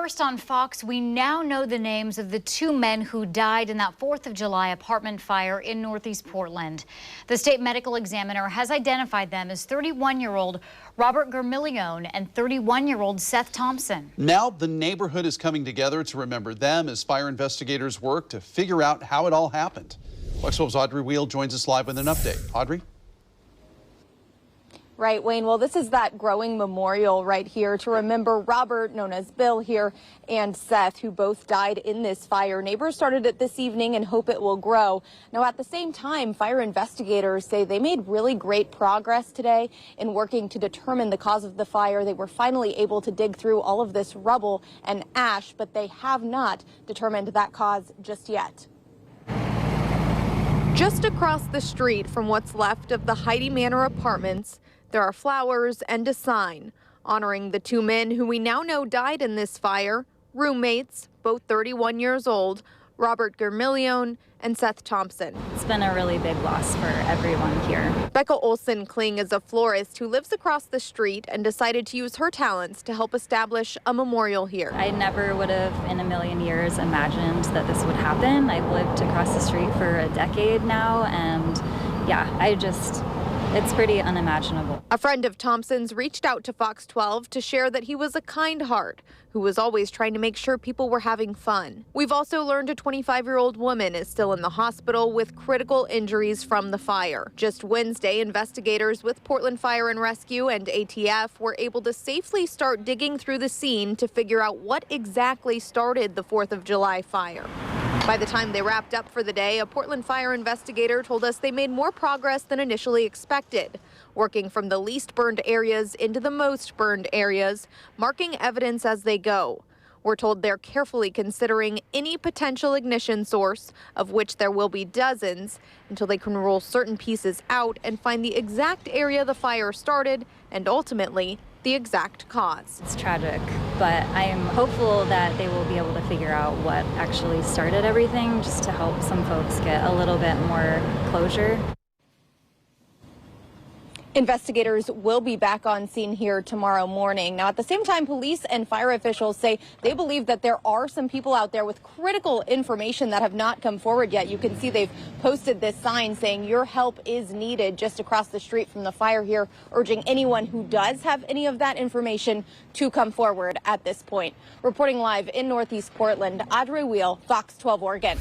First on Fox, we now know the names of the two men who died in that 4th of July apartment fire in Northeast Portland. The state medical examiner has identified them as 31-year-old Robert Germillion and 31-year-old Seth Thompson. Now the neighborhood is coming together to remember them as fire investigators work to figure out how it all happened. Fox 12's Audrey Wheel joins us live with an update. Audrey? Right, Wayne. Well, this is that growing memorial right here to remember Robert, known as Bill here, and Seth, who both died in this fire. Neighbors started it this evening and hope it will grow. Now, at the same time, fire investigators say they made really great progress today in working to determine the cause of the fire. They were finally able to dig through all of this rubble and ash, but they have not determined that cause just yet. Just across the street from what's left of the Heidi Manor apartments, there are flowers and a sign honoring the two men who we now know died in this fire, roommates, both 31 years old, Robert Germillion and Seth Thompson. It's been a really big loss for everyone here. Becca Olson-Kling is a florist who lives across the street and decided to use her talents to help establish a memorial here. I never would have in a million years imagined that this would happen. I've lived across the street for a decade now, and yeah, it's pretty unimaginable. A friend of Thompson's reached out to Fox 12 to share that he was a kind heart who was always trying to make sure people were having fun. We've also learned a 25-year-old woman is still in the hospital with critical injuries from the fire. Just Wednesday, investigators with Portland Fire and Rescue and ATF were able to safely start digging through the scene to figure out what exactly started the 4th of July fire. By the time they wrapped up for the day, a Portland fire investigator told us they made more progress than initially expected, working from the least burned areas into the most burned areas, marking evidence as they go. We're told they're carefully considering any potential ignition source, of which there will be dozens, until they can rule certain pieces out and find the exact area the fire started and ultimately the exact cause. It's tragic, but I'm hopeful that they will be able to figure out what actually started everything, just to help some folks get a little bit more closure. Investigators will be back on scene here tomorrow morning. Now, at the same time, police and fire officials say they believe that there are some people out there with critical information that have not come forward yet. You can see they've posted this sign saying your help is needed just across the street from the fire here, urging anyone who does have any of that information to come forward at this point. Reporting live in Northeast Portland, Audrey Wheel, Fox 12 Oregon.